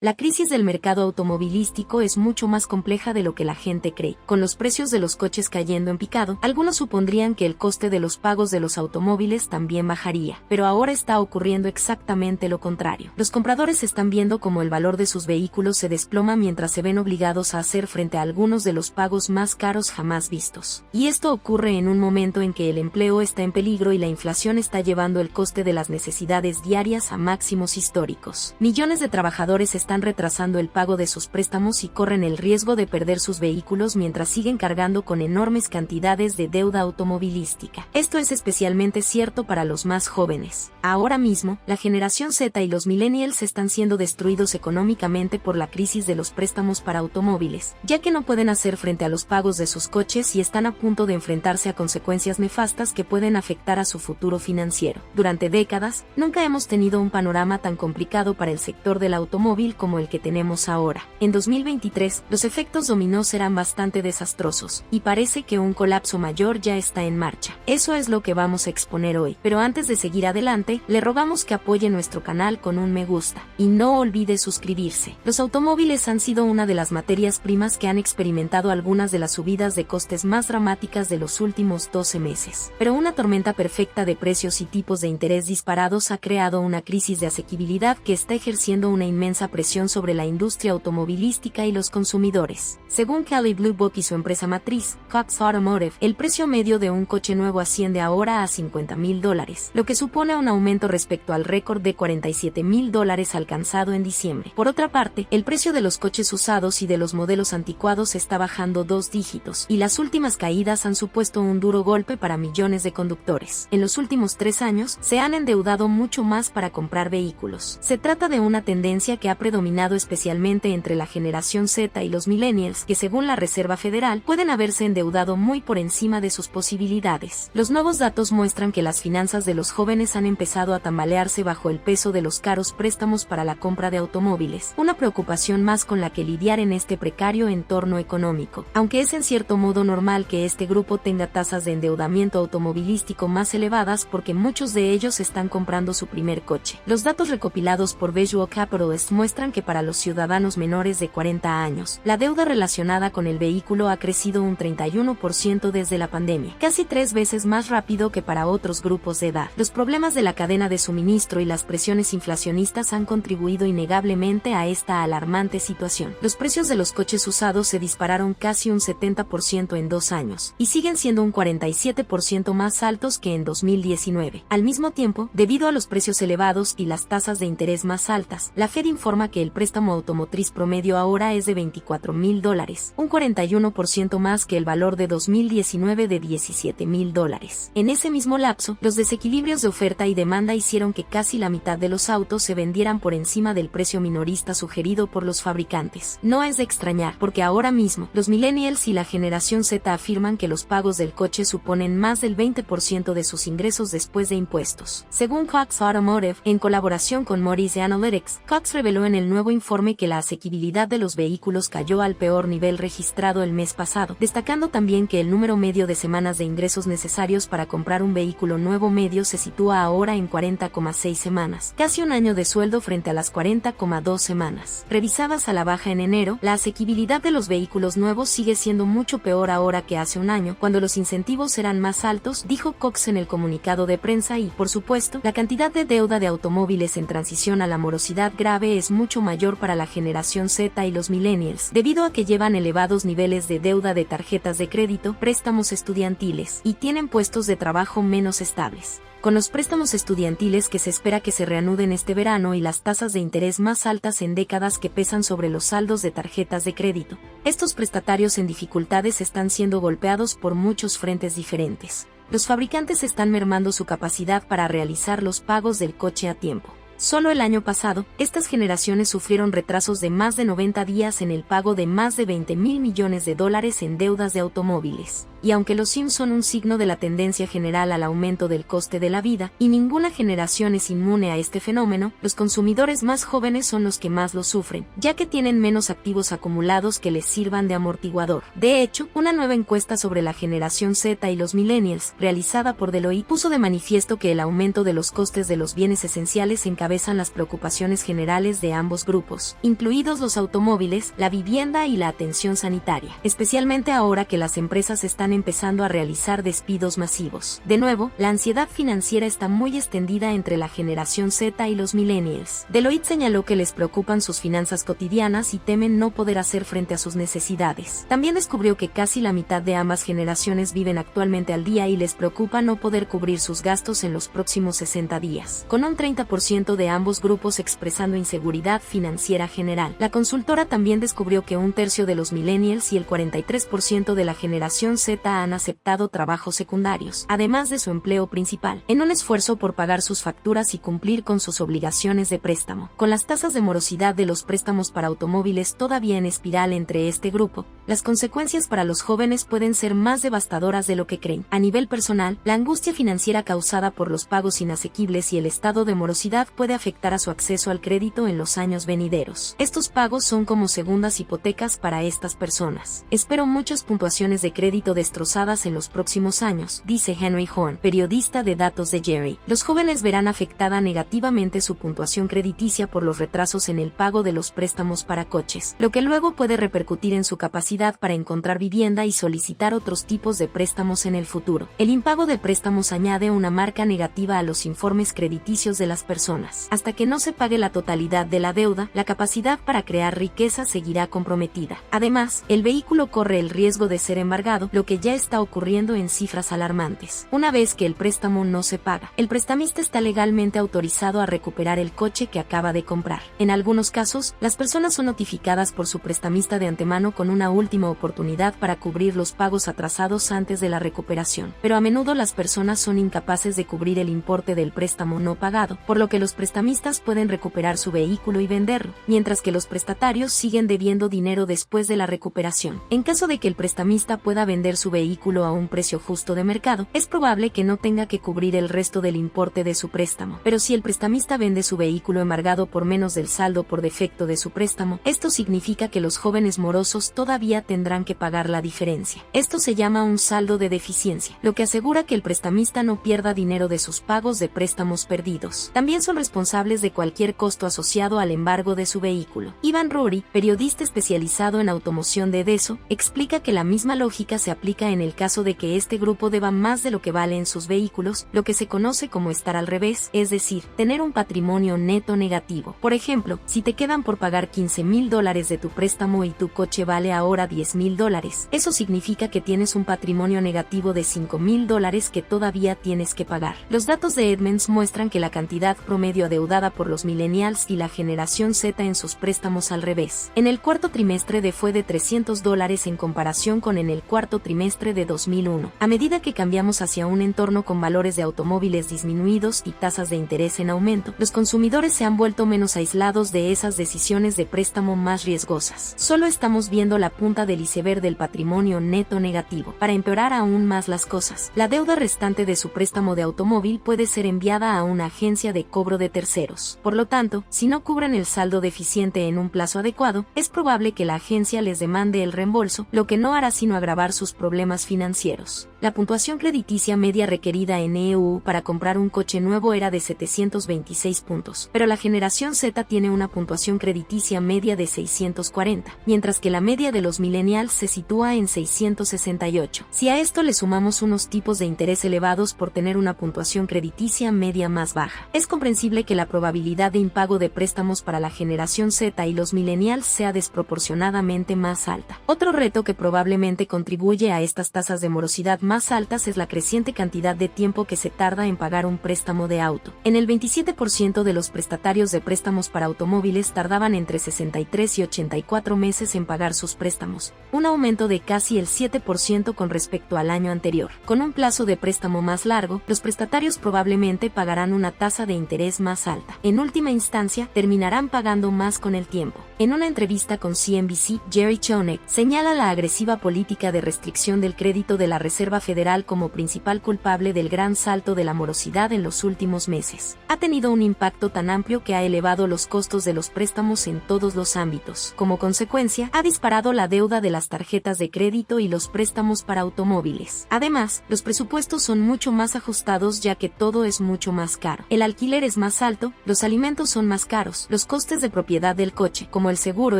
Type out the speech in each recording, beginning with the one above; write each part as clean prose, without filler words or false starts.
La crisis del mercado automovilístico es mucho más compleja de lo que la gente cree. Con los precios de los coches cayendo en picado, algunos supondrían que el coste de los pagos de los automóviles también bajaría, pero ahora está ocurriendo exactamente lo contrario. Los compradores están viendo cómo el valor de sus vehículos se desploma mientras se ven obligados a hacer frente a algunos de los pagos más caros jamás vistos. Y esto ocurre en un momento en que el empleo está en peligro y la inflación está llevando el coste de las necesidades diarias a máximos históricos. Millones de trabajadores están retrasando el pago de sus préstamos y corren el riesgo de perder sus vehículos mientras siguen cargando con enormes cantidades de deuda automovilística. Esto es especialmente cierto para los más jóvenes. Ahora mismo, la generación Z y los millennials están siendo destruidos económicamente por la crisis de los préstamos para automóviles, ya que no pueden hacer frente a los pagos de sus coches y están a punto de enfrentarse a consecuencias nefastas que pueden afectar a su futuro financiero. Durante décadas, nunca hemos tenido un panorama tan complicado para el sector del automóvil como el que tenemos ahora. En 2023, los efectos dominó serán bastante desastrosos, y parece que un colapso mayor ya está en marcha. Eso es lo que vamos a exponer hoy. Pero antes de seguir adelante, le rogamos que apoye nuestro canal con un me gusta, y no olvide suscribirse. Los automóviles han sido una de las materias primas que han experimentado algunas de las subidas de costes más dramáticas de los últimos 12 meses. Pero una tormenta perfecta de precios y tipos de interés disparados ha creado una crisis de asequibilidad que está ejerciendo una inmensa presión sobre la industria automovilística y los consumidores. Según Kelley Blue Book y su empresa matriz, Cox Automotive, el precio medio de un coche nuevo asciende ahora a $50,000, lo que supone un aumento respecto al récord de $47,000 alcanzado en diciembre. Por otra parte, el precio de los coches usados y de los modelos anticuados está bajando 2 dígitos, y las últimas caídas han supuesto un duro golpe para millones de conductores. En los últimos 3 años, se han endeudado mucho más para comprar vehículos. Se trata de una tendencia que ha predominado especialmente entre la generación Z y los millennials, que según la Reserva Federal pueden haberse endeudado muy por encima de sus posibilidades. Los nuevos datos muestran que las finanzas de los jóvenes han empezado a tambalearse bajo el peso de los caros préstamos para la compra de automóviles, una preocupación más con la que lidiar en este precario entorno económico. Aunque es en cierto modo normal que este grupo tenga tasas de endeudamiento automovilístico más elevadas porque muchos de ellos están comprando su primer coche. Los datos recopilados por Visual Capitalist muestran que para los ciudadanos menores de 40 años, la deuda relacionada con el vehículo ha crecido un 31% desde la pandemia, casi 3 veces más rápido que para otros grupos de edad. Los problemas de la cadena de suministro y las presiones inflacionistas han contribuido innegablemente a esta alarmante situación. Los precios de los coches usados se dispararon casi un 70% en 2 años, y siguen siendo un 47% más altos que en 2019. Al mismo tiempo, debido a los precios elevados y las tasas de interés más altas, la Fed informa que el préstamo automotriz promedio ahora es de $24,000, un 41% más que el valor de 2019 de $17,000. En ese mismo lapso, los desequilibrios de oferta y demanda hicieron que casi la mitad de los autos se vendieran por encima del precio minorista sugerido por los fabricantes. No es de extrañar, porque ahora mismo, los millennials y la generación Z afirman que los pagos del coche suponen más del 20% de sus ingresos después de impuestos. Según Cox Automotive, en colaboración con Moody's Analytics, Cox reveló en el nuevo informe que la asequibilidad de los vehículos cayó al peor nivel registrado el mes pasado, destacando también que el número medio de semanas de ingresos necesarios para comprar un vehículo nuevo medio se sitúa ahora en 40,6 semanas, casi un año de sueldo frente a las 40,2 semanas. Revisadas a la baja en enero, la asequibilidad de los vehículos nuevos sigue siendo mucho peor ahora que hace un año, cuando los incentivos eran más altos, dijo Cox en el comunicado de prensa y, por supuesto, la cantidad de deuda de automóviles en transición a la morosidad grave es mucho mayor para la generación Z y los millennials, debido a que llevan elevados niveles de deuda de tarjetas de crédito, préstamos estudiantiles, y tienen puestos de trabajo menos estables. Con los préstamos estudiantiles que se espera que se reanuden este verano y las tasas de interés más altas en décadas que pesan sobre los saldos de tarjetas de crédito, estos prestatarios en dificultades están siendo golpeados por muchos frentes diferentes. Los fabricantes están mermando su capacidad para realizar los pagos del coche a tiempo. Solo el año pasado, estas generaciones sufrieron retrasos de más de 90 días en el pago de más de $20,000 millones en deudas de automóviles. y aunque los Sims son un signo de la tendencia general al aumento del coste de la vida, y ninguna generación es inmune a este fenómeno, los consumidores más jóvenes son los que más lo sufren, ya que tienen menos activos acumulados que les sirvan de amortiguador. De hecho, una nueva encuesta sobre la generación Z y los millennials, realizada por Deloitte, puso de manifiesto que el aumento de los costes de los bienes esenciales encabezan las preocupaciones generales de ambos grupos, incluidos los automóviles, la vivienda y la atención sanitaria, especialmente ahora que las empresas están empezando a realizar despidos masivos. De nuevo, la ansiedad financiera está muy extendida entre la generación Z y los millennials. Deloitte señaló que les preocupan sus finanzas cotidianas y temen no poder hacer frente a sus necesidades. También descubrió que casi la mitad de ambas generaciones viven actualmente al día y les preocupa no poder cubrir sus gastos en los próximos 60 días, con un 30% de ambos grupos expresando inseguridad financiera general. La consultora también descubrió que un tercio de los millennials y el 43% de la generación Z han aceptado trabajos secundarios, además de su empleo principal, en un esfuerzo por pagar sus facturas y cumplir con sus obligaciones de préstamo. Con las tasas de morosidad de los préstamos para automóviles todavía en espiral entre este grupo, las consecuencias para los jóvenes pueden ser más devastadoras de lo que creen. A nivel personal, la angustia financiera causada por los pagos inasequibles y el estado de morosidad puede afectar a su acceso al crédito en los años venideros. Estos pagos son como segundas hipotecas para estas personas. Espero muchas puntuaciones de crédito destrozadas en los próximos años, dice Henry Horn, periodista de datos de Jerry. Los jóvenes verán afectada negativamente su puntuación crediticia por los retrasos en el pago de los préstamos para coches, lo que luego puede repercutir en su capacidad para encontrar vivienda y solicitar otros tipos de préstamos en el futuro. El impago de préstamos añade una marca negativa a los informes crediticios de las personas. Hasta que no se pague la totalidad de la deuda, la capacidad para crear riqueza seguirá comprometida. Además, el vehículo corre el riesgo de ser embargado, lo que ya está ocurriendo en cifras alarmantes. Una vez que el préstamo no se paga, el prestamista está legalmente autorizado a recuperar el coche que acaba de comprar. En algunos casos, las personas son notificadas por su prestamista de antemano con una última oportunidad para cubrir los pagos atrasados antes de la recuperación, pero a menudo las personas son incapaces de cubrir el importe del préstamo no pagado, por lo que los prestamistas pueden recuperar su vehículo y venderlo, mientras que los prestatarios siguen debiendo dinero después de la recuperación. En caso de que el prestamista pueda vender su vehículo a un precio justo de mercado, es probable que no tenga que cubrir el resto del importe de su préstamo. Pero si el prestamista vende su vehículo embargado por menos del saldo por defecto de su préstamo, esto significa que los jóvenes morosos todavía tendrán que pagar la diferencia. Esto se llama un saldo de deficiencia, lo que asegura que el prestamista no pierda dinero de sus pagos de préstamos perdidos. También son responsables de cualquier costo asociado al embargo de su vehículo. Ivan Rory, periodista especializado en automoción de Deso, explica que la misma lógica se aplica en el caso de que este grupo deba más de lo que valen sus vehículos, lo que se conoce como estar al revés, es decir, tener un patrimonio neto negativo. Por ejemplo, si te quedan por pagar $15,000 de tu préstamo y tu coche vale ahora $10,000, eso significa que tienes un patrimonio negativo de $5,000 que todavía tienes que pagar. Los datos de Edmunds muestran que la cantidad promedio adeudada por los millennials y la generación Z en sus préstamos al revés en el cuarto trimestre fue de $300 en comparación con en el cuarto trimestre de 2001. A medida que cambiamos hacia un entorno con valores de automóviles disminuidos y tasas de interés en aumento, los consumidores se han vuelto menos aislados de esas decisiones de préstamo más riesgosas. Solo estamos viendo la punta del iceberg del patrimonio neto negativo. Para empeorar aún más las cosas, la deuda restante de su préstamo de automóvil puede ser enviada a una agencia de cobro de terceros. Por lo tanto, si no cubren el saldo deficiente en un plazo adecuado, es probable que la agencia les demande el reembolso, lo que no hará sino agravar sus problemas financieros. La puntuación crediticia media requerida en EU para comprar un coche nuevo era de 726 puntos, pero la generación Z tiene una puntuación crediticia media de 640, mientras que la media de los millennials se sitúa en 668. Si a esto le sumamos unos tipos de interés elevados por tener una puntuación crediticia media más baja, es comprensible que la probabilidad de impago de préstamos para la generación Z y los millennials sea desproporcionadamente más alta. Otro reto que probablemente contribuye a estas tasas de morosidad más altas es la creciente cantidad de tiempo que se tarda en pagar un préstamo de auto. En el 27% de los prestatarios de préstamos para automóviles tardaban entre 63 y 84 meses en pagar sus préstamos. préstamos, un aumento de casi el 7% con respecto al año anterior. Con un plazo de préstamo más largo, los prestatarios probablemente pagarán una tasa de interés más alta. En última instancia, terminarán pagando más con el tiempo. En una entrevista con CNBC, Jerry Chonek señala la agresiva política de restricción del crédito de la Reserva Federal como principal culpable del gran salto de la morosidad en los últimos meses. Ha tenido un impacto tan amplio que ha elevado los costos de los préstamos en todos los ámbitos. Como consecuencia, ha disparado la deuda de las tarjetas de crédito y los préstamos para automóviles. Además, los presupuestos son mucho más ajustados ya que todo es mucho más caro. El alquiler es más alto, los alimentos son más caros, los costes de propiedad del coche, como el seguro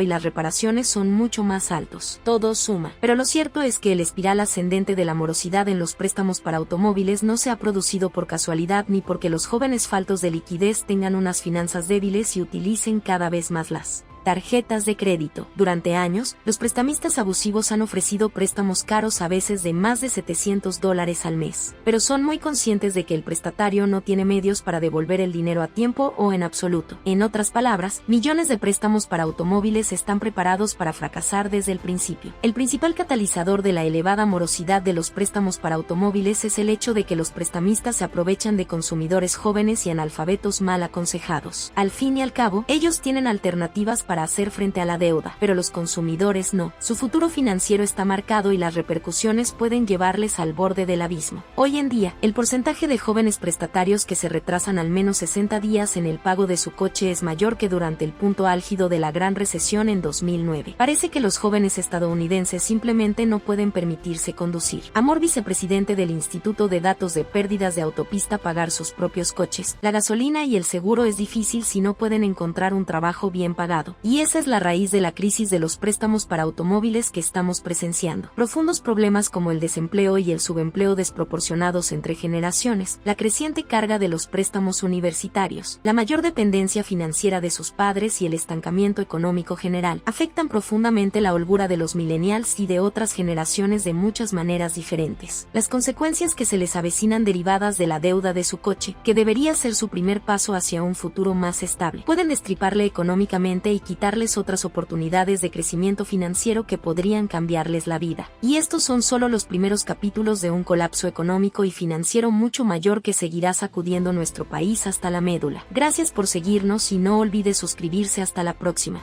y las reparaciones, son mucho más altos. Todo suma. Pero lo cierto es que el espiral ascendente de la morosidad en los préstamos para automóviles no se ha producido por casualidad ni porque los jóvenes faltos de liquidez tengan unas finanzas débiles y utilicen cada vez más las tarjetas de crédito. Durante años, los prestamistas abusivos han ofrecido préstamos caros a veces de más de $700 al mes, pero son muy conscientes de que el prestatario no tiene medios para devolver el dinero a tiempo o en absoluto. En otras palabras, millones de préstamos para automóviles están preparados para fracasar desde el principio. El principal catalizador de la elevada morosidad de los préstamos para automóviles es el hecho de que los prestamistas se aprovechan de consumidores jóvenes y analfabetos mal aconsejados. Al fin y al cabo, ellos tienen alternativas para hacer frente a la deuda, pero los consumidores no. Su futuro financiero está marcado y las repercusiones pueden llevarles al borde del abismo. Hoy en día, el porcentaje de jóvenes prestatarios que se retrasan al menos 60 días en el pago de su coche es mayor que durante el punto álgido de la Gran Recesión en 2009. Parece que los jóvenes estadounidenses simplemente no pueden permitirse conducir. Amor, vicepresidente del Instituto de Datos de Pérdidas de Autopista, pagar sus propios coches. La gasolina y el seguro es difícil si no pueden encontrar un trabajo bien pagado. Y esa es la raíz de la crisis de los préstamos para automóviles que estamos presenciando. Profundos problemas como el desempleo y el subempleo desproporcionados entre generaciones, la creciente carga de los préstamos universitarios, la mayor dependencia financiera de sus padres y el estancamiento económico general afectan profundamente la holgura de los millennials y de otras generaciones de muchas maneras diferentes. Las consecuencias que se les avecinan derivadas de la deuda de su coche, que debería ser su primer paso hacia un futuro más estable, pueden destriparle económicamente y quitarles otras oportunidades de crecimiento financiero que podrían cambiarles la vida. Y estos son solo los primeros capítulos de un colapso económico y financiero mucho mayor que seguirá sacudiendo nuestro país hasta la médula. Gracias por seguirnos y no olvides suscribirse. Hasta la próxima.